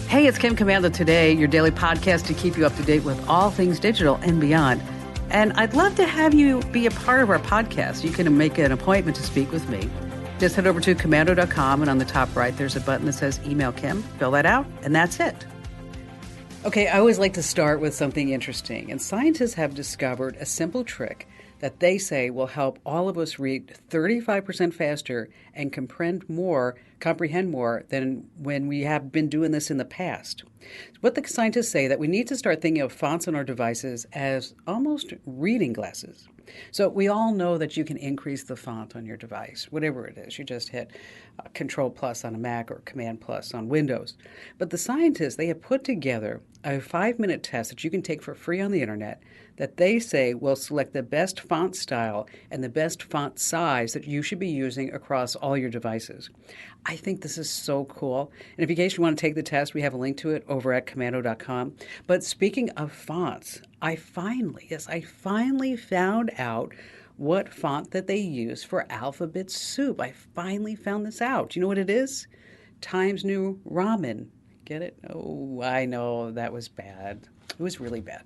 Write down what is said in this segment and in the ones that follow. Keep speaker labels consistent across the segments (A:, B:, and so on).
A: Hey, it's Kim Commando Today, your daily podcast to keep you up to date with all things digital and beyond. And I'd love to have you be a part of our podcast. You can make an appointment to speak with me. Just head over to commando.com, and on the top right, there's a button that says Email Kim. Fill that out, and that's it. Okay, I always like to start with something interesting, and scientists have discovered a simple trick that they say will help all of us read 35% faster and comprehend more than when we have been doing this in the past. What the scientists say that we need to start thinking of fonts on our devices as almost reading glasses. So we all know that you can increase the font on your device, whatever it is. You just hit Control Plus on a Mac or Command Plus on Windows. But the scientists, they have put together a 5-minute test that you can take for free on the internet that they say will select the best font style and the best font size that you should be using across all your devices. I think this is so cool. And in case you want to take the test, we have a link to it over at commando.com. But speaking of fonts, I finally found out what font that they use for alphabet soup. I finally found this out. Do you know what it is? Times New Roman. Get it? Oh, I know that was bad. It was really bad.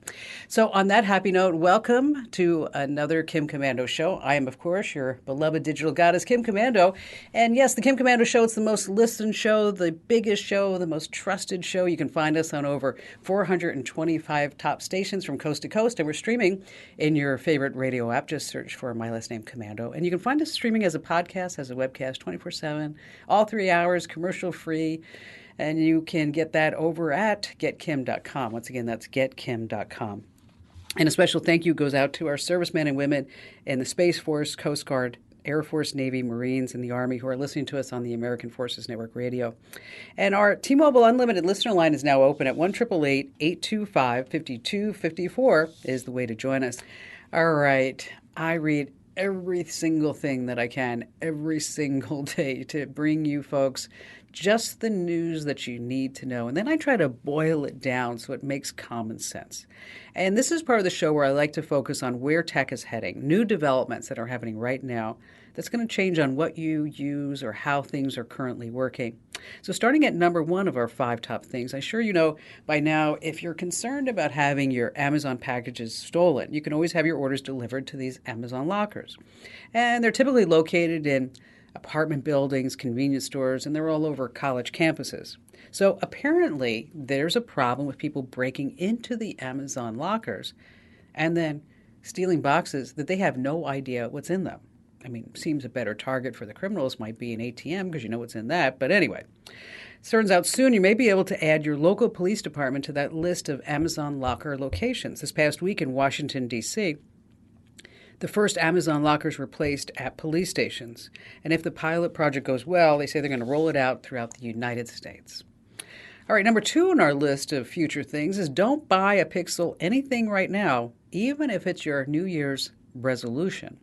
A: So on that happy note, welcome to another Kim Commando show. I am, of course, your beloved digital goddess, Kim Commando. And yes, the Kim Commando show, it's the most listened show, the biggest show, the most trusted show. You can find us on over 425 top stations from coast to coast. And we're streaming in your favorite radio app. Just search for my last name, Commando. And you can find us streaming as a podcast, as a webcast, 24/7, all 3 hours, commercial free. And you can get that over at getkim.com. Once again, that's getkim.com. And a special thank you goes out to our servicemen and women in the Space Force, Coast Guard, Air Force, Navy, Marines, and the Army who are listening to us on the American Forces Network Radio. And our T-Mobile Unlimited listener line is now open at 1-888-825-5254 is the way to join us. All right. I read every single thing that I can every single day to bring you folks just the news that you need to know. And then I try to boil it down so it makes common sense. And this is part of the show where I like to focus on where tech is heading, new developments that are happening right now that's going to change on what you use or how things are currently working. So starting at number 1 of our 5 top things, I'm sure you know by now, if you're concerned about having your Amazon packages stolen, you can always have your orders delivered to these Amazon lockers. And they're typically located in apartment buildings, convenience stores, and they're all over college campuses. So apparently there's a problem with people breaking into the Amazon lockers and then stealing boxes that they have no idea what's in them. I mean, seems a better target for the criminals might be an ATM because you know what's in that. But anyway, it turns out soon you may be able to add your local police department to that list of Amazon locker locations. This past week in Washington, D.C., the first Amazon lockers were placed at police stations. And if the pilot project goes well, they say they're going to roll it out throughout the United States. All right, number 2 on our list of future things is don't buy a Pixel anything right now, even if it's your New Year's resolution.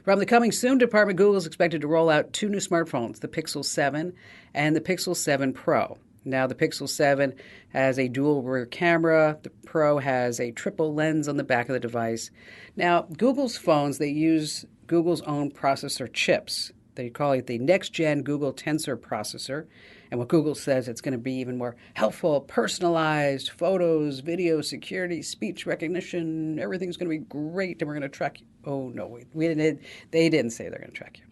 A: From the coming soon department, Google is expected to roll out 2 new smartphones, the Pixel 7 and the Pixel 7 Pro. Now, the Pixel 7 has a dual rear camera. The Pro has a triple lens on the back of the device. Now, Google's phones, they use Google's own processor chips. They call it the next-gen Google Tensor processor. And what Google says, it's going to be even more helpful, personalized, photos, video, security, speech recognition. Everything's going to be great, and we're going to track you. Oh, no, they didn't say they're going to track you.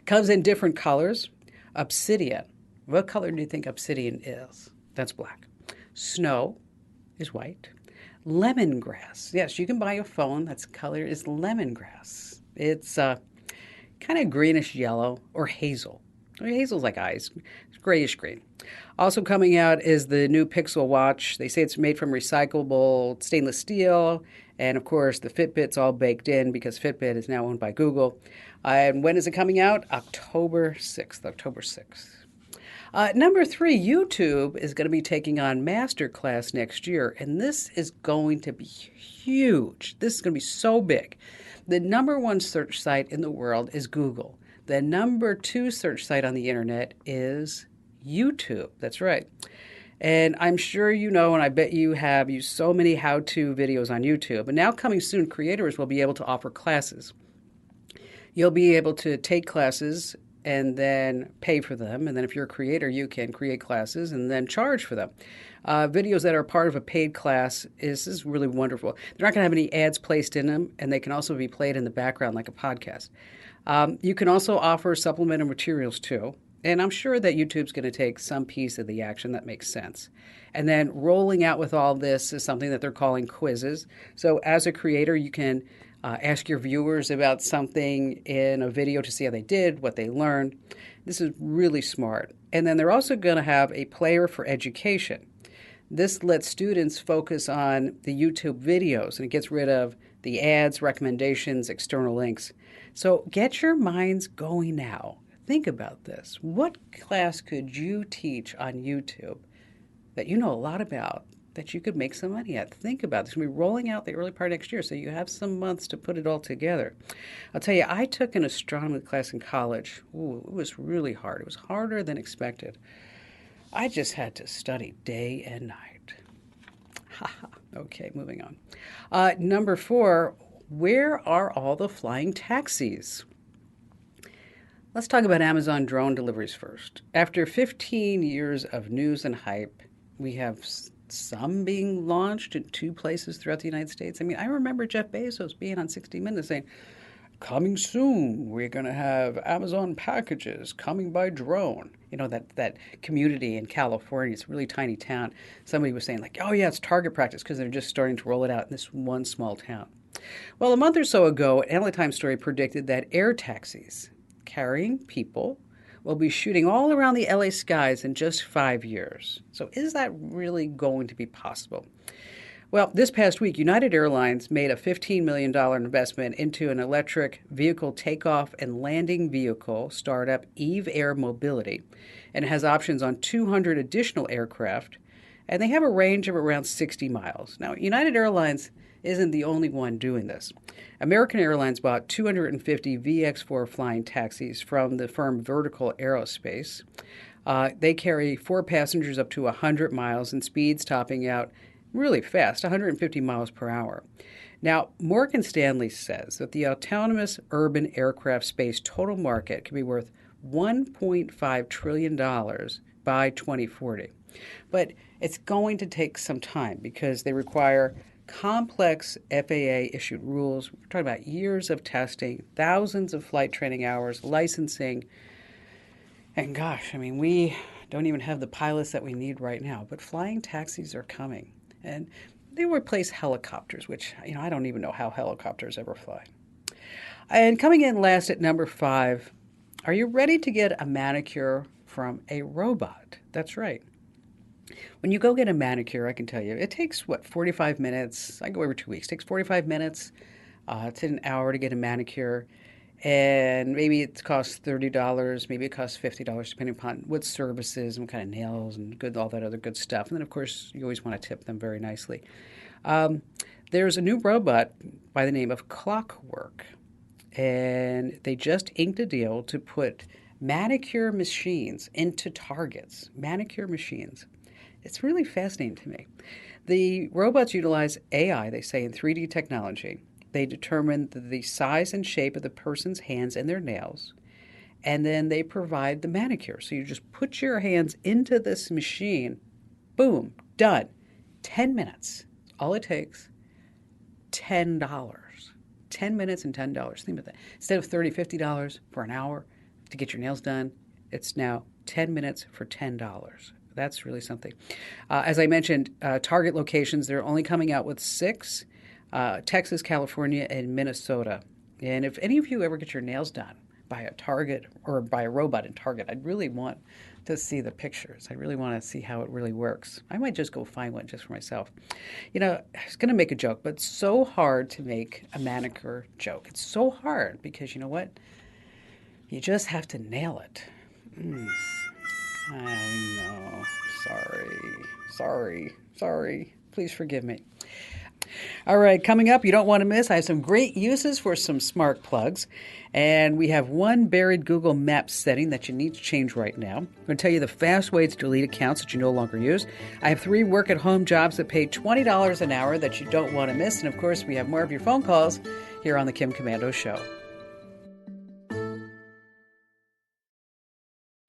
A: Comes in different colors. Obsidian. What color do you think obsidian is? That's black. Snow is white. Lemongrass. Yes, you can buy a phone that's color is lemongrass. It's kind of greenish yellow or hazel. Hazel's like eyes. It's grayish green. Also coming out is the new Pixel Watch. They say it's made from recyclable stainless steel. And, of course, the Fitbit's all baked in because Fitbit is now owned by Google. And when is it coming out? October 6th. Number 3, YouTube is going to be taking on Masterclass next year, and this is going to be huge. This is going to be so big. The number 1 search site in the world is Google. The number 2 search site on the internet is YouTube. That's right. And I'm sure you know, and I bet you have used so many how-to videos on YouTube. And now coming soon, creators will be able to offer classes. You'll be able to take classes and then pay for them. And then if you're a creator, you can create classes and then charge for them. Videos that are part of a paid class is really wonderful. They're not going to have any ads placed in them, and they can also be played in the background like a podcast. You can also offer supplemental materials too. And I'm sure that YouTube's going to take some piece of the action that makes sense. And then rolling out with all this is something that they're calling quizzes. So as a creator, you can ask your viewers about something in a video to see how they did, what they learned. This is really smart. And then they're also going to have a player for education. This lets students focus on the YouTube videos, and it gets rid of the ads, recommendations, external links. So get your minds going now. Think about this. What class could you teach on YouTube that you know a lot about that you could make some money at? Think about this. We'll be rolling out the early part of next year, so you have some months to put it all together. I'll tell you, I took an astronomy class in college. Ooh, it was really hard. It was harder than expected. I just had to study day and night. Okay, moving on. Number 4, where are all the flying taxis? Let's talk about Amazon drone deliveries first. After 15 years of news and hype, we have some being launched in 2 places throughout the United States. I mean, I remember Jeff Bezos being on 60 Minutes saying, coming soon, we're going to have Amazon packages coming by drone. You know, that community in California, it's a really tiny town. Somebody was saying like, oh yeah, it's target practice because they're just starting to roll it out in this one small town. Well, a month or so ago, an LA Times story predicted that air taxis carrying people will be shooting all around the LA skies in just 5 years. So is that really going to be possible? Well, this past week, United Airlines made a $15 million investment into an electric vehicle takeoff and landing vehicle startup, Eve Air Mobility, and it has options on 200 additional aircraft, and they have a range of around 60 miles. Now, United Airlines isn't the only one doing this. American Airlines bought 250 VX4 flying taxis from the firm Vertical Aerospace. They carry 4 passengers up to 100 miles and speeds topping out really fast, 150 miles per hour. Now, Morgan Stanley says that the autonomous urban aircraft space total market could be worth $1.5 trillion by 2040. But it's going to take some time because they require complex FAA-issued rules. We're talking about years of testing, thousands of flight training hours, licensing. And gosh, I mean, we don't even have the pilots that we need right now, but flying taxis are coming. And they replace helicopters, which, you know, I don't even know how helicopters ever fly. And coming in last at number 5, are you ready to get a manicure from a robot? That's right. When you go get a manicure, I can tell you, it takes, 45 minutes? I go every 2 weeks. It takes 45 minutes to an hour to get a manicure. And maybe it costs $30, maybe it costs $50, depending upon what services and what kind of nails and all that other good stuff. And then, of course, you always want to tip them very nicely. There's a new robot by the name of Clockwork, and they just inked a deal to put manicure machines into Targets. Manicure machines. It's really fascinating to me. The robots utilize AI, they say, in 3D technology. They determine the size and shape of the person's hands and their nails, and then they provide the manicure. So you just put your hands into this machine, boom, done. 10 minutes. All it takes, $10. 10 minutes and $10. Think about that. Instead of $30, $50 for an hour to get your nails done, it's now 10 minutes for $10. That's really something. As I mentioned, Target locations, they're only coming out with 6. Texas, California, and Minnesota. And if any of you ever get your nails done by a Target or by a robot in Target, I'd really want to see the pictures. I really want to see how it really works. I might just go find one just for myself. You know, I was going to make a joke, but it's so hard to make a manicure joke. It's so hard because, you know what? You just have to nail it. I know. Sorry. Please forgive me. All right, coming up, you don't want to miss, I have some great uses for some smart plugs. And we have one buried Google Maps setting that you need to change right now. I'm going to tell you the fast way to delete accounts that you no longer use. I have 3 work-at-home jobs that pay $20 an hour that you don't want to miss. And, of course, we have more of your phone calls here on The Kim Komando Show.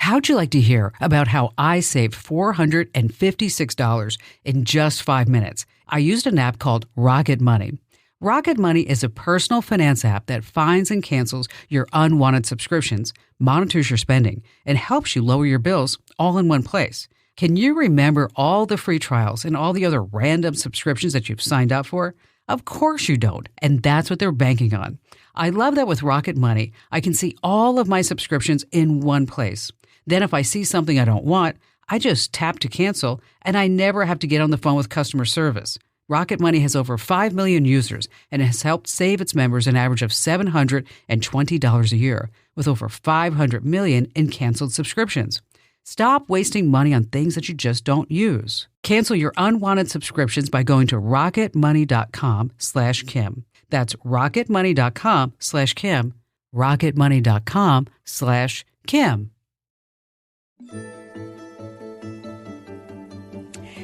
A: How'd you like to hear about how I saved $456 in just 5 minutes? I used an app called Rocket Money. Rocket Money is a personal finance app that finds and cancels your unwanted subscriptions, monitors your spending, and helps you lower your bills all in one place. Can you remember all the free trials and all the other random subscriptions that you've signed up for? Of course you don't, and that's what they're banking on. I love that with Rocket Money, I can see all of my subscriptions in one place. Then if I see something I don't want, I just tap to cancel, and I never have to get on the phone with customer service. Rocket Money has over 5 million users and has helped save its members an average of $720 a year, with over 500 million in canceled subscriptions. Stop wasting money on things that you just don't use. Cancel your unwanted subscriptions by going to rocketmoney.com/Kim. That's rocketmoney.com/Kim. rocketmoney.com/Kim.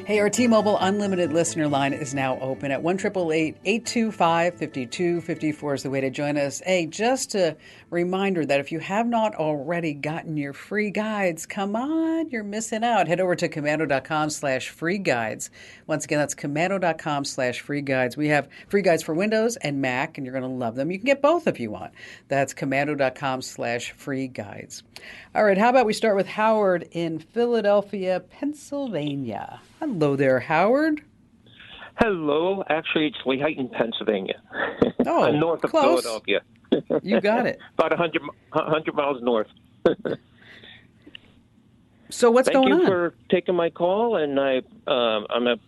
A: Hey, our T-Mobile Unlimited listener line is now open at 1-888-825-5254 is the way to join us. Hey, just a reminder that if you have not already gotten your free guides, come on, you're missing out. Head over to commando.com/free guides. Once again, that's commando.com/free guides. We have free guides for Windows and Mac, and you're going to love them. You can get both if you want. That's commando.com/free guides. All right, how about we start with Howard in Philadelphia, Pennsylvania. Hello there, Howard.
B: Hello. Actually, it's Lehighton, Pennsylvania.
A: Oh,
B: north of
A: close.
B: Philadelphia.
A: You got it.
B: About 100 miles north.
A: So what's going on?
B: Thank you for taking my call, and I'm a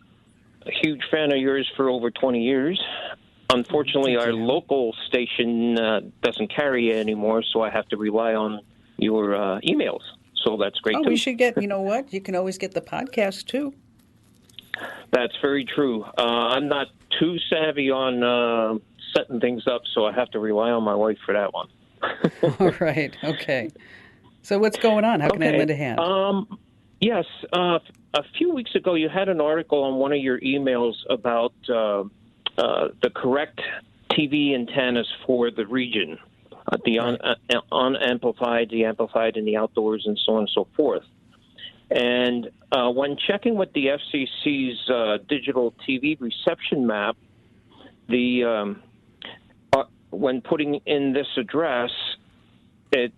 B: huge fan of yours for over 20 years. Unfortunately, our local station doesn't carry it anymore, so I have to rely on your emails. So that's great, too.
A: We should get, you know what? You can always get the podcast, too.
B: That's very true. I'm not too savvy on setting things up, so I have to rely on my wife for that one.
A: All right. Okay. So what's going on? How can I lend a hand?
B: Yes. A few weeks ago, you had an article on one of your emails about the correct TV antennas for the region, the unamplified, the amplified, and the outdoors, and so on and so forth. And when checking with the FCC's digital TV reception map, when putting in this address, it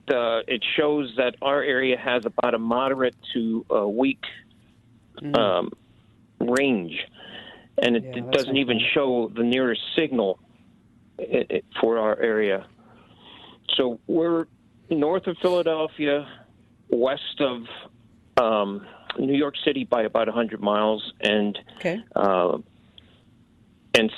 B: shows that our area has about a moderate to weak range, and it doesn't even show the nearest signal for our area. So we're north of Philadelphia, west of New York City by about 100 miles, and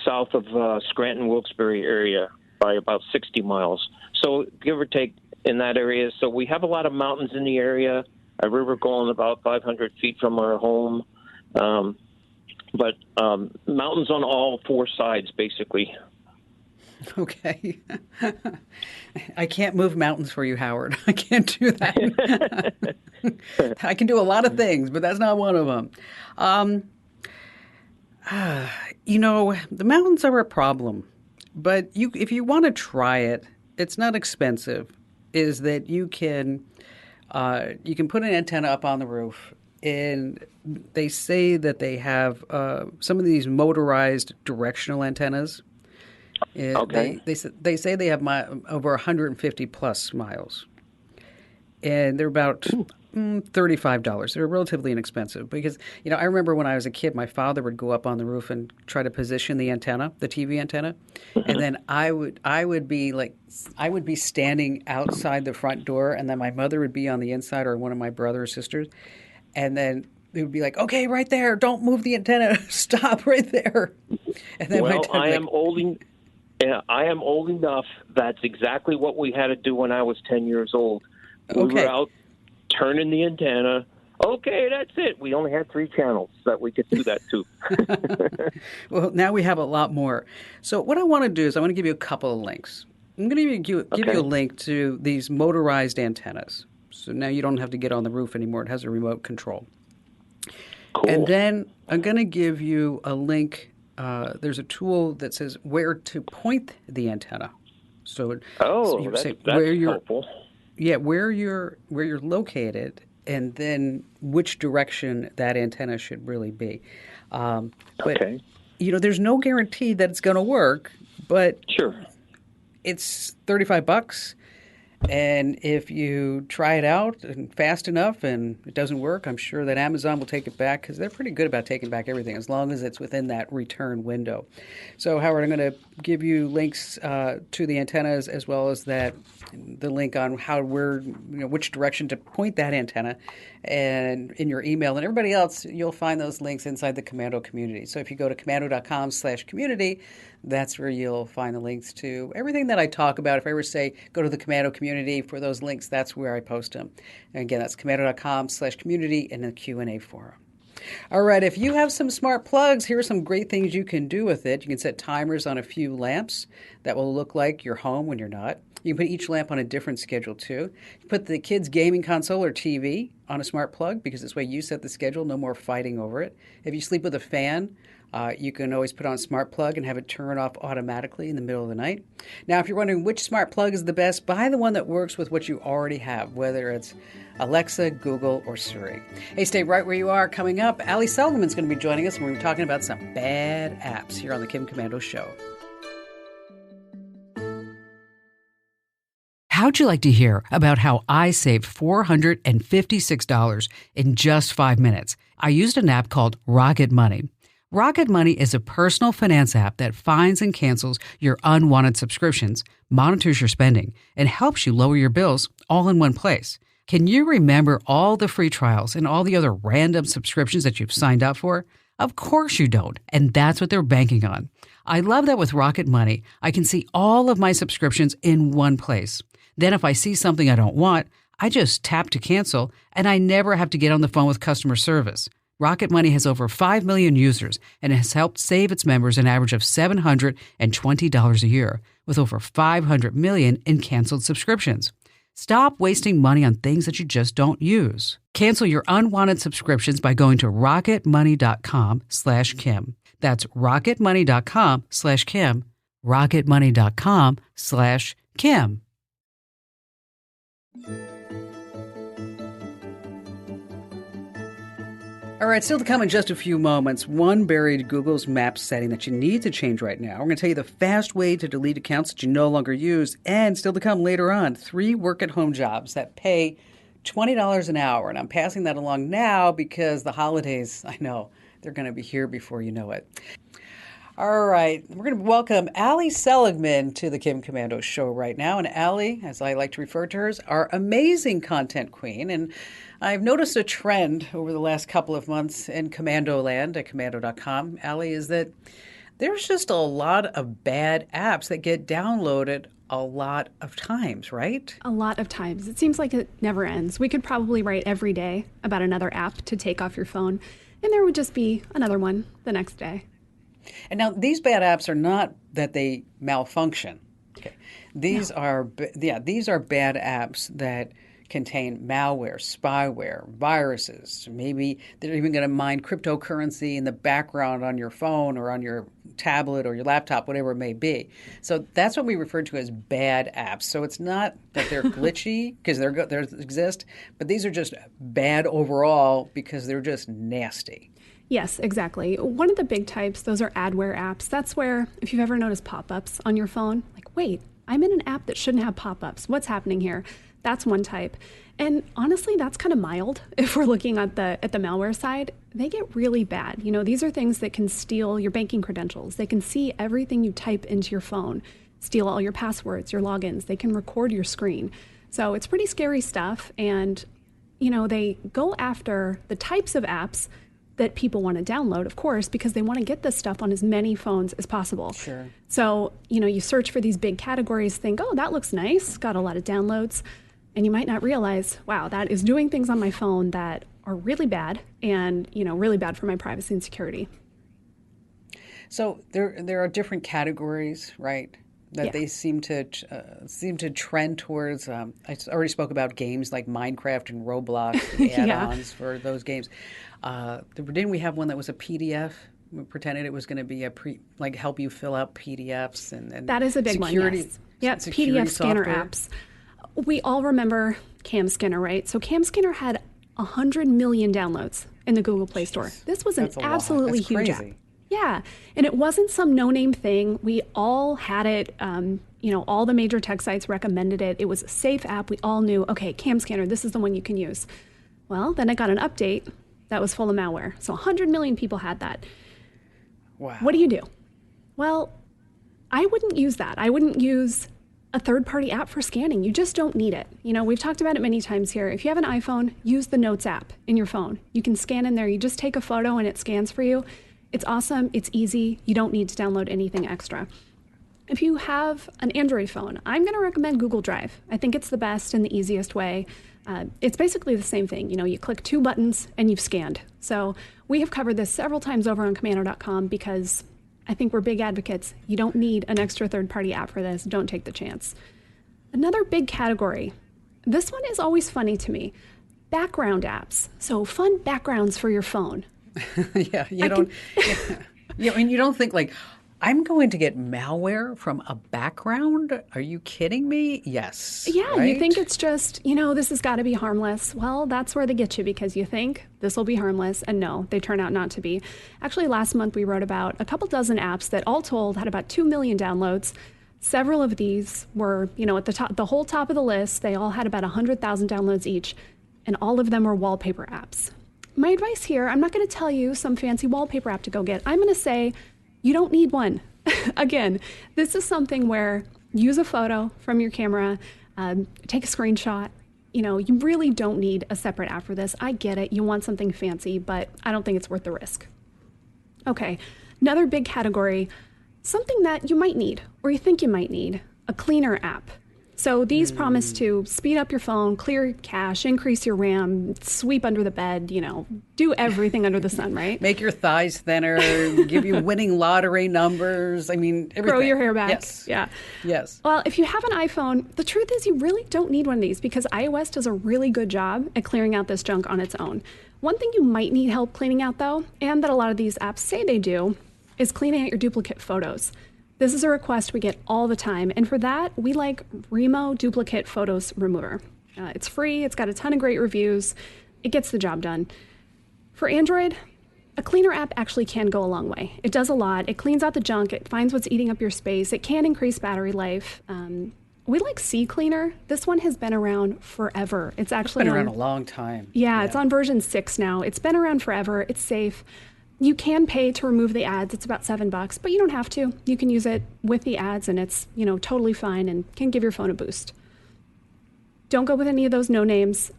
B: south of Scranton, Wilkes-Barre area by about 60 miles. So give or take in that area. So we have a lot of mountains in the area, a river going about 500 feet from our home, but mountains on all four sides, basically.
A: Okay. I can't move mountains for you, Howard. I can't do that. I can do a lot of things, but that's not one of them. The mountains are a problem, but if you want to try it, it's not expensive, is that you can put an antenna up on the roof, and they say that they have some of these motorized directional antennas.
B: Okay.
A: They say they have over 150 plus miles, and they're about $35. They're relatively inexpensive because I remember when I was a kid, my father would go up on the roof and try to position the antenna, the TV antenna, and then I would be standing outside the front door, and then my mother would be on the inside, or one of my brothers or sisters, and then they would be like, "Okay, right there, don't move the antenna, stop right there." And then
B: I am old enough. That's exactly what we had to do when I was 10 years old. We were out turning the antenna. Okay, that's it. We only had 3 channels that we could do that to.
A: Well, now we have a lot more. So what I want to do is I want to give you a couple of links. I'm going to give you a link to these motorized antennas. So now you don't have to get on the roof anymore. It has a remote control.
B: Cool.
A: And then I'm going to give you a link. There's a tool that says where to point the antenna. So,
B: that's helpful.
A: Yeah, where you're located, and then which direction that antenna should really be. But,
B: Okay.
A: there's no guarantee that it's going to work, but
B: Sure.
A: it's $35. And if you try it out and fast enough and it doesn't work, I'm sure that Amazon will take it back because they're pretty good about taking back everything as long as it's within that return window. So, Howard, I'm going to give you links to the antennas as well as the link on which direction to point that antenna, and in your email. And everybody else, you'll find those links inside the Commando community. So if you go to commando.com/community, that's where you'll find the links to everything that I talk about. If I ever say go to the Commando community for those links, that's where I post them. And again, that's commando.com/community in the Q&A forum. All right, if you have some smart plugs, here are some great things you can do with it. You can set timers on a few lamps that will look like you're home when you're not. You can put each lamp on a different schedule, too. You put the kids' gaming console or TV on a smart plug because this way you set the schedule, no more fighting over it. If you sleep with a fan, you can always put on a smart plug and have it turn off automatically in the middle of the night. Now, if you're wondering which smart plug is the best, buy the one that works with what you already have, whether it's Alexa, Google, or Siri. Hey, stay right where you are. Coming up, Ali Seligman's going to be joining us, and we're going to be talking about some bad apps here on the Kim Commando Show. How'd you like to hear about how I saved $456 in just 5 minutes? I used an app called Rocket Money. Rocket Money is a personal finance app that finds and cancels your unwanted subscriptions, monitors your spending, and helps you lower your bills all in one place. Can you remember all the free trials and all the other random subscriptions that you've signed up for? Of course you don't, and that's what they're banking on. I love that with Rocket Money, I can see all of my subscriptions in one place. Then if I see something I don't want, I just tap to cancel, and I never have to get on the phone with customer service. Rocket Money has over 5 million users and has helped save its members an average of $720 a year, with over 500 million in canceled subscriptions. Stop wasting money on things that you just don't use. Cancel your unwanted subscriptions by going to rocketmoney.com/Kim. That's rocketmoney.com/Kim. rocketmoney.com/Kim. All right, still to come in just a few moments. One buried Google's Maps setting that you need to change right now. We're going to tell you the fast way to delete accounts that you no longer use. And still to come later on, 3 work-at-home jobs that pay $20 an hour. And I'm passing that along now because the holidays, I know, they're going to be here before you know it. All right, we're going to welcome Ali Seligman to the Kim Commando Show right now. And Ali, as I like to refer to her, is our amazing content queen. And I've noticed a trend over the last couple of months in Commando land at commando.com, Ali, is that there's just a lot of bad apps that get downloaded a lot of times, right?
C: A lot of times. It seems like it never ends. We could probably write every day about another app to take off your phone, and there would just be another one the next day.
A: And now these bad apps are not that they malfunction. Okay. These are bad apps that contain malware, spyware, viruses. Maybe they're even going to mine cryptocurrency in the background on your phone or on your tablet or your laptop, whatever it may be. So that's what we refer to as bad apps. So it's not that they're glitchy because they exist, but these are just bad overall because they're just nasty.
C: Yes, exactly. One of the big types, those are adware apps. That's where, if you've ever noticed pop-ups on your phone, like, wait, I'm in an app that shouldn't have pop-ups. What's happening here? That's one type. And honestly, that's kind of mild. If we're looking at the malware side, they get really bad. You know, these are things that can steal your banking credentials. They can see everything you type into your phone, steal all your passwords, your logins. They can record your screen. So it's pretty scary stuff. And, you know, they go after the types of apps that people want to download, of course, because they want to get this stuff on as many phones as possible.
A: Sure.
C: So, you know, you search for these big categories, think, oh, that looks nice, got a lot of downloads. And you might not realize, wow, that is doing things on my phone that are really bad and, you know, really bad for my privacy and security.
A: So there are different categories, right? That they seem to trend towards. I already spoke about games like Minecraft and Roblox, add-ons for those games. Didn't we have one that was a PDF? We pretended it was going to be help you fill out PDFs and
C: that is a big one. Yes. Yep, PDF scanner apps. We all remember Cam Scanner, right? So Cam Scanner had 100 million downloads in the Google Play Store. This was an
A: That's a lot.
C: absolutely
A: That's
C: huge app.
A: crazy.
C: Yeah, and it wasn't some no-name thing. We all had it. All the major tech sites recommended it. It was a safe app. We all knew, okay, Cam Scanner, this is the one you can use. Well, then I got an update that was full of malware. So 100 million people had that.
A: Wow.
C: What do you do? Well, I wouldn't use that. I wouldn't use a third-party app for scanning. You just don't need it. We've talked about it many times here. If you have an iPhone, use the Notes app in your phone. You can scan in there. You just take a photo and it scans for you. It's awesome. It's easy. You don't need to download anything extra. If you have an Android phone, I'm going to recommend Google Drive. I think it's the best and the easiest way. It's basically the same thing. You click 2 buttons and you've scanned. So we have covered this several times over on Commando.com because I think we're big advocates. You don't need an extra third-party app for this. Don't take the chance. Another big category. This one is always funny to me. Background apps. So fun backgrounds for your phone.
A: Yeah, you don't think like, I'm going to get malware from a background? Are you kidding me? Yes.
C: Yeah,
A: right?
C: You think it's just, this has got to be harmless. Well, that's where they get you because you think this will be harmless, and no, they turn out not to be. Actually, last month we wrote about a couple dozen apps that all told had about 2 million downloads. Several of these were, at the top, the whole top of the list. They all had about 100,000 downloads each, and all of them were wallpaper apps. My advice here, I'm not going to tell you some fancy wallpaper app to go get. I'm going to say you don't need one. Again, this is something where use a photo from your camera, take a screenshot. You really don't need a separate app for this. I get it. You want something fancy, but I don't think it's worth the risk. Okay, another big category, something that you might need or you think you might need, a cleaner app. So these promise to speed up your phone, clear cache, increase your RAM, sweep under the bed, do everything under the sun, right?
A: Make your thighs thinner, give you winning lottery numbers. I mean, everything.
C: Grow your hair back.
A: Yes.
C: Yeah.
A: Yes.
C: Well, if you have an iPhone, the truth is you really don't need one of these because iOS does a really good job at clearing out this junk on its own. One thing you might need help cleaning out, though, and that a lot of these apps say they do, is cleaning out your duplicate photos. This is a request we get all the time, and for that, we like Remo Duplicate Photos Remover. It's free, it's got a ton of great reviews, it gets the job done. For Android, a cleaner app actually can go a long way. It does a lot, it cleans out the junk, it finds what's eating up your space, it can increase battery life. We like C Cleaner. This one has been around forever. It's actually
A: been around a long time.
C: Yeah, it's on version 6 now. It's been around forever, it's safe. You can pay to remove the ads. It's about $7, but you don't have to. You can use it with the ads, and it's totally fine and can give your phone a boost. Don't go with any of those no names.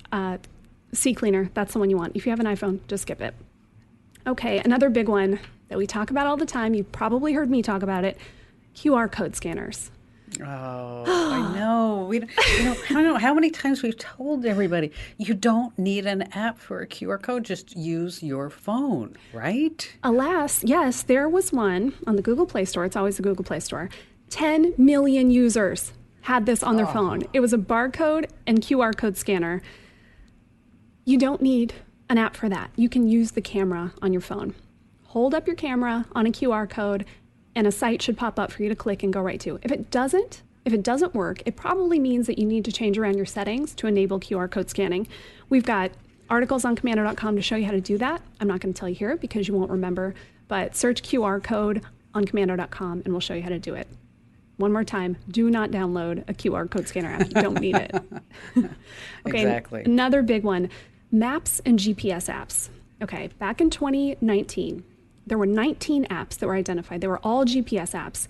C: C Cleaner, that's the one you want. If you have an iPhone, just skip it. Okay, another big one that we talk about all the time. You've probably heard me talk about it. QR code scanners.
A: Oh, I know. I don't know how many times we've told everybody, you don't need an app for a QR code. Just use your phone, right?
C: Alas, yes, there was one on the Google Play Store. It's always the Google Play Store. 10 million users had this on their phone. It was a barcode and QR code scanner. You don't need an app for that. You can use the camera on your phone. Hold up your camera on a QR code and a site should pop up for you to click and go right to. If it doesn't work, it probably means that you need to change around your settings to enable QR code scanning. We've got articles on Commando.com to show you how to do that. I'm not going to tell you here because you won't remember, but search QR code on Commando.com and we'll show you how to do it. One more time, do not download a QR code scanner app. You don't need it. Okay,
A: exactly.
C: Another big one, maps and GPS apps. Okay, back in 2019, there were 19 apps that were identified. They were all GPS apps,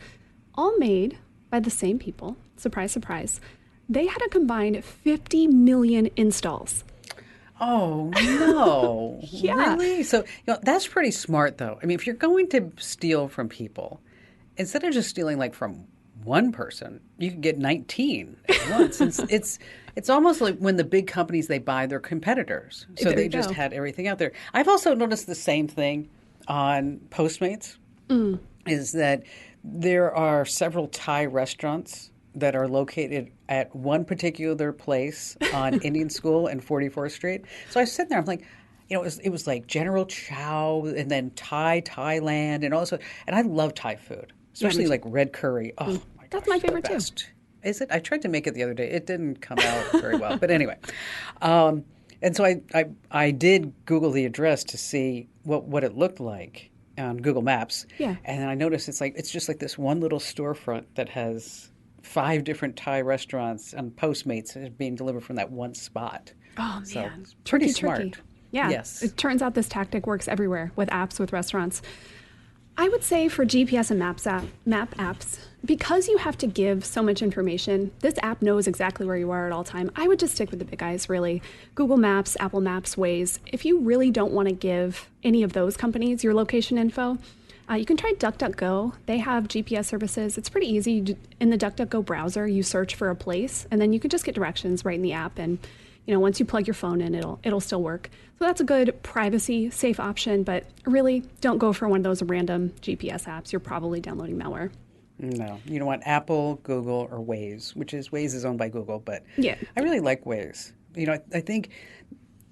C: all made by the same people. Surprise, surprise. They had a combined 50 million installs.
A: Oh, no.
C: Yeah.
A: Really? So, that's pretty smart, though. I mean, if you're going to steal from people, instead of just stealing like from one person, you can get 19 at once. It's almost like when the big companies, they buy their competitors. So they just had everything out there. I've also noticed the same thing on Postmates, is that there are several Thai restaurants that are located at one particular place on Indian School and 44th Street. So I was sitting there, I'm like, it was like General Chow and then Thailand and also, and I love Thai food, especially like red curry. Oh my gosh,
C: that's my favorite too.
A: Is it? I tried to make it the other day. It didn't come out very well, but anyway. And so I did Google the address to see what it looked like on Google Maps.
C: Yeah.
A: And then I noticed it's just like this one little storefront that has 5 different Thai restaurants and Postmates being delivered from that one spot.
C: Oh, man.
A: So it's pretty smart.
C: Tricky. Yeah.
A: Yes.
C: It turns out this tactic works everywhere with apps, with restaurants. I would say for GPS and map apps, because you have to give so much information, this app knows exactly where you are at all time. I would just stick with the big guys, really. Google Maps, Apple Maps, Waze. If you really don't want to give any of those companies your location info, you can try DuckDuckGo. They have GPS services. It's pretty easy. In the DuckDuckGo browser, you search for a place, and then you can just get directions right in the app. And once you plug your phone in, it'll still work. So that's a good privacy, safe option. But really, don't go for one of those random GPS apps. You're probably downloading malware.
A: No, you don't want Apple, Google, or Waze, Waze is owned by Google. But
C: yeah.
A: I really like Waze. I think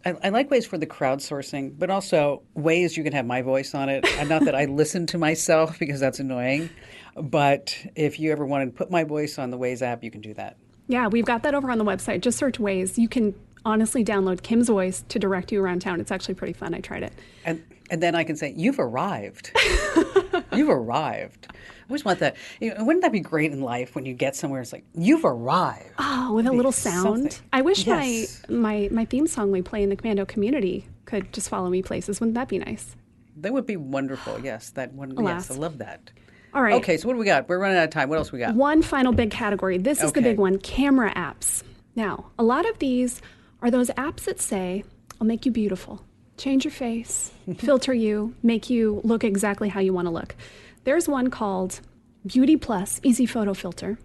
A: I like Waze for the crowdsourcing, but also Waze, you can have my voice on it. Not that I listen to myself because that's annoying, but if you ever wanted to put my voice on the Waze app, you can do that.
C: Yeah, we've got that over on the website. Just search Waze. You can honestly download Kim's voice to direct you around town. It's actually pretty fun. I tried it.
A: And then I can say, you've arrived. You've arrived. I always want that. Wouldn't that be great in life when you get somewhere, it's like, you've arrived.
C: Oh, with a little sound.
A: Something.
C: I wish
A: Yes.
C: my theme song we play in the Commando community could just follow me places. Wouldn't that be nice?
A: That would be wonderful. Yes, that one.
C: Alas.
A: Yes, I love that.
C: All right.
A: Okay, so what do we got? We're running out of time. What else we got?
C: One final big category. This is the
A: Okay.
C: big one, camera apps. Now, a lot of these are those apps that say, I'll make you beautiful, change your face, filter you, make you look exactly how you want to look. There's one called Beauty Plus Easy Photo Filter.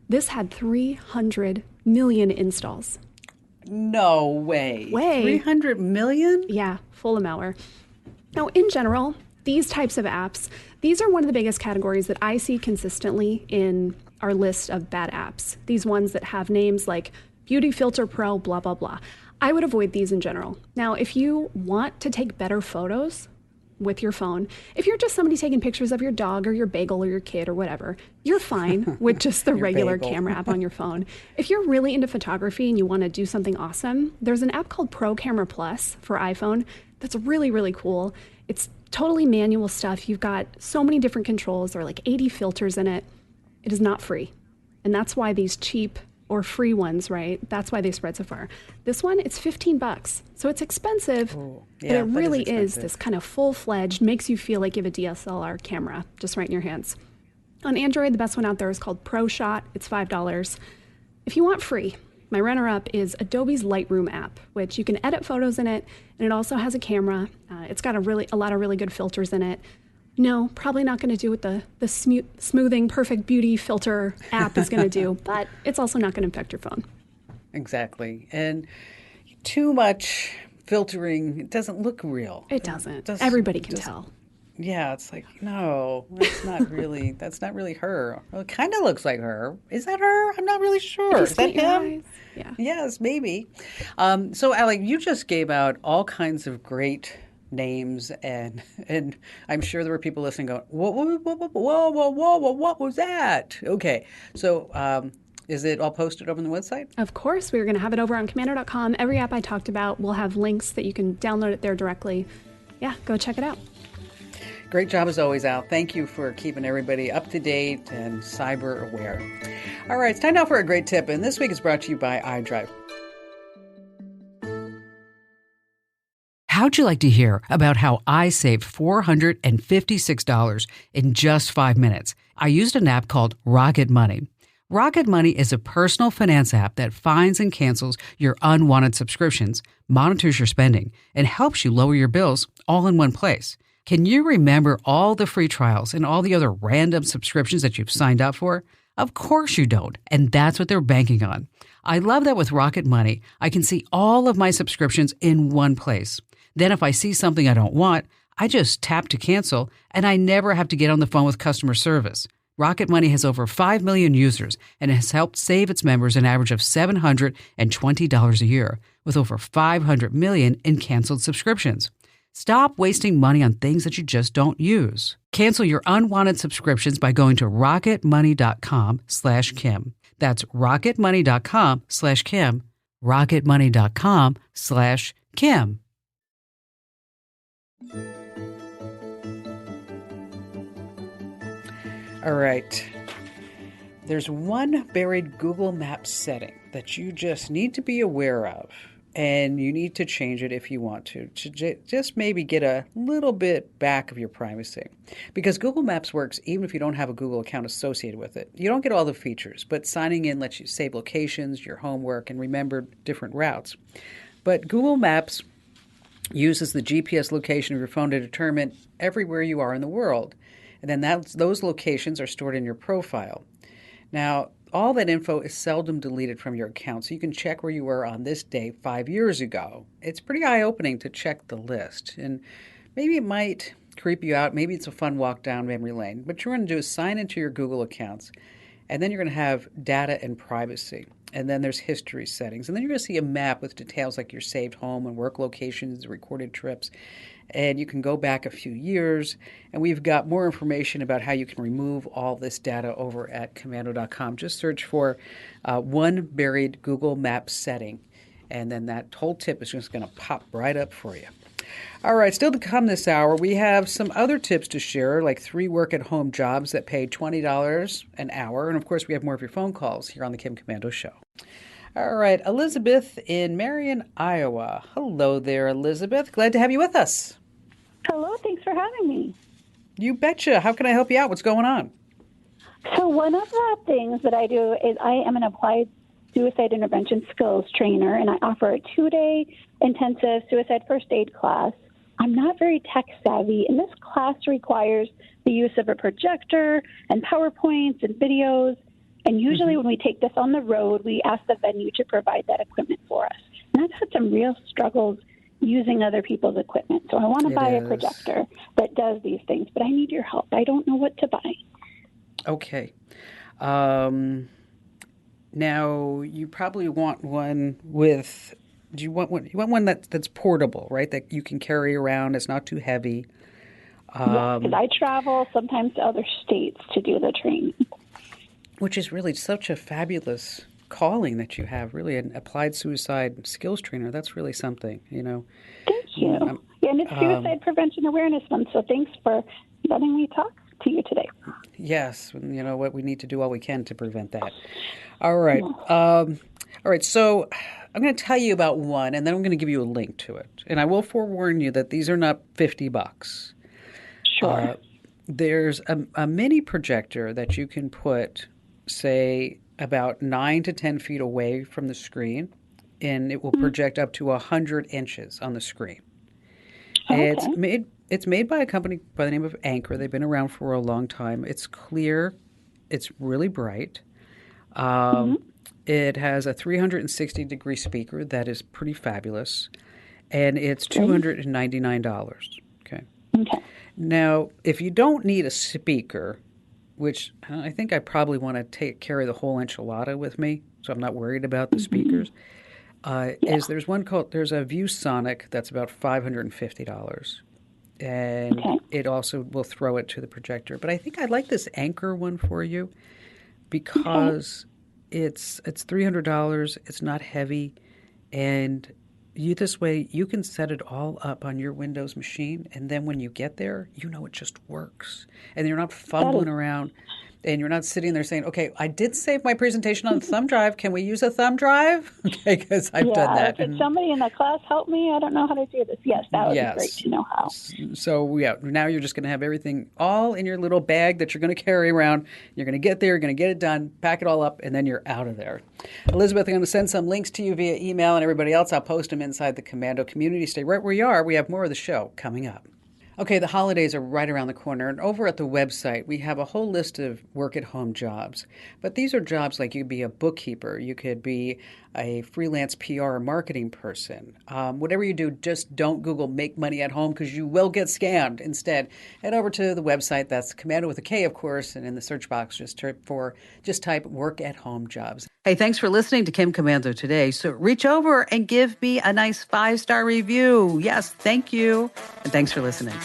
C: This had 300 million installs.
A: No way. 300 million?
C: Yeah, full of malware. Now, in general, these types of apps, these are one of the biggest categories that I see consistently in our list of bad apps. These ones that have names like Beauty Filter Pro, blah, blah, blah. I would avoid these in general. Now, if you want to take better photos with your phone, if you're just somebody taking pictures of your dog or your bagel or your kid or whatever, you're fine with just the regular
A: bagel.
C: camera app on your phone. If you're really into photography and you want to do something awesome, there's an app called Pro Camera Plus for iPhone that's really, really cool. It's totally manual stuff. You've got so many different controls. There are like 80 filters in it. It is not free. And that's why these cheap or free ones, right? That's why they spread so far. This one, it's $15. So it's expensive,
A: Ooh,
C: but
A: yeah,
C: it
A: that
C: really
A: is
C: is this kind of full-fledged, makes you feel like you have a DSLR camera just right in your hands. On Android, the best one out there is called Pro Shot. It's $5. If you want free, my runner-up is Adobe's Lightroom app, which you can edit photos in it, and it also has a camera. It's got a lot of really good filters in it. No, probably not going to do what the smoothing perfect beauty filter app is going to do, but it's also not going to infect your phone.
A: Exactly. And too much filtering, it doesn't look real.
C: It doesn't. Everybody can tell.
A: Yeah, it's like, no, that's not really her. Well, it kind of looks like her. Is that her? I'm not really sure. Is that him?
C: Yeah.
A: Yes, maybe. So, Alec, you just gave out all kinds of great names, and I'm sure there were people listening going, whoa, what was that? Okay, so is it all posted over on the website?
C: Of course, we're going to have it over on commando.com. Every app I talked about will have links that you can download it there directly. Yeah, go check it out.
A: Great job as always, Al. Thank you for keeping everybody up to date and cyber aware. All right, it's time now for a great tip, and this week is brought to you by iDrive. How'd you like to hear about how I saved $456 in just 5 minutes? I used an app called Rocket Money. Rocket Money is a personal finance app that finds and cancels your unwanted subscriptions, monitors your spending, and helps you lower your bills all in one place. Can you remember all the free trials and all the other random subscriptions that you've signed up for? Of course you don't, and that's what they're banking on. I love that with Rocket Money, I can see all of my subscriptions in one place. Then if I see something I don't want, I just tap to cancel, and I never have to get on the phone with customer service. Rocket Money has over 5 million users and has helped save its members an average of $720 a year, with over 500 million in canceled subscriptions. Stop wasting money on things that you just don't use. Cancel your unwanted subscriptions by going to rocketmoney.com/Kim. That's rocketmoney.com/Kim. rocketmoney.com/Kim. All right. There's one buried Google Maps setting that you just need to be aware of, and you need to change it if you want to just maybe get a little bit back of your privacy. Because Google Maps works even if you don't have a Google account associated with it. You don't get all the features, but signing in lets you save locations, your homework, and remember different routes. But Google Maps uses the GPS location of your phone to determine everywhere you are in the world. And then those locations are stored in your profile. Now, all that info is seldom deleted from your account, so you can check where you were on this day 5 years ago. It's pretty eye-opening to check the list, and maybe it might creep you out. Maybe it's a fun walk down memory lane. What you're going to do is sign into your Google accounts, and then you're going to have data and privacy. And then there's history settings. And then you're going to see a map with details like your saved home and work locations, recorded trips. And you can go back a few years. And we've got more information about how you can remove all this data over at commando.com. Just search for one buried Google Maps setting. And then that whole tip is just going to pop right up for you. All right, still to come this hour, we have some other tips to share, like 3 work-at-home jobs that pay $20 an hour. And, of course, we have more of your phone calls here on the Kim Commando Show. All right, Elizabeth in Marion, Iowa. Hello there, Elizabeth. Glad to have you with us.
D: Hello, thanks for having me.
A: You betcha. How can I help you out? What's going on?
D: So one of the things that I do is I am an applied suicide intervention skills trainer, and I offer a 2-day intensive suicide first aid class. I'm not very tech savvy, and this class requires the use of a projector and PowerPoints and videos. And usually when we take this on the road, we ask the venue to provide that equipment for us. And I've had some real struggles using other people's equipment. So I want to buy a projector that does these things, but I need your help. I don't know what to buy.
A: Okay. Now, you probably want one with... Do you want one? You want one that's portable, right? That you can carry around. It's not too heavy.
D: Because I travel sometimes to other states to do the training.
A: Which is really such a fabulous calling that you have. Really, an applied suicide skills trainer. That's really something, you know.
D: Thank you. And it's Suicide Prevention Awareness Month, so thanks for letting me talk to you today.
A: Yes, you know what, we need to do all we can to prevent that. All right. All right, so I'm going to tell you about one, and then I'm going to give you a link to it. And I will forewarn you that these are not $50.
D: Sure.
A: There's a mini projector that you can put, say, about 9 to 10 feet away from the screen, and it will project up to 100 inches on the screen.
D: Okay.
A: It's made by a company by the name of Anchor. They've been around for a long time. It's clear. It's really bright. It has a 360-degree speaker that is pretty fabulous, and it's $299. Okay. Now, if you don't need a speaker, which I think I probably want to carry the whole enchilada with me, so I'm not worried about the speakers, there's a ViewSonic that's about $550. And it also will throw it to the projector. But I think I'd like this Anchor one for you because it's $300. It's not heavy, and this way you can set it all up on your Windows machine, and then when you get there, you know it just works, and you're not fumbling around. And you're not sitting there saying, okay, I did save my presentation on a thumb drive. Can we use a thumb drive? Okay, because I've done that.
D: Could somebody in the class help me? I don't know how to do this. Yes, that would be great to know how.
A: So, now you're just going to have everything all in your little bag that you're going to carry around. You're going to get there, you're going to get it done, pack it all up, and then you're out of there. Elizabeth, I'm going to send some links to you via email, and everybody else, I'll post them inside the Commando community. Stay right where you are. We have more of the show coming up. Okay, the holidays are right around the corner, and over at the website, we have a whole list of work-at-home jobs. But these are jobs like you could be a bookkeeper, you could be a freelance PR or marketing person. Whatever you do, just don't Google make money at home because you will get scammed. Instead, head over to the website. That's Commando with a K, of course, and in the search box, just type work-at-home jobs. Hey, thanks for listening to Kim Commando today. So reach over and give me a nice 5-star review. Yes, thank you. And thanks for listening.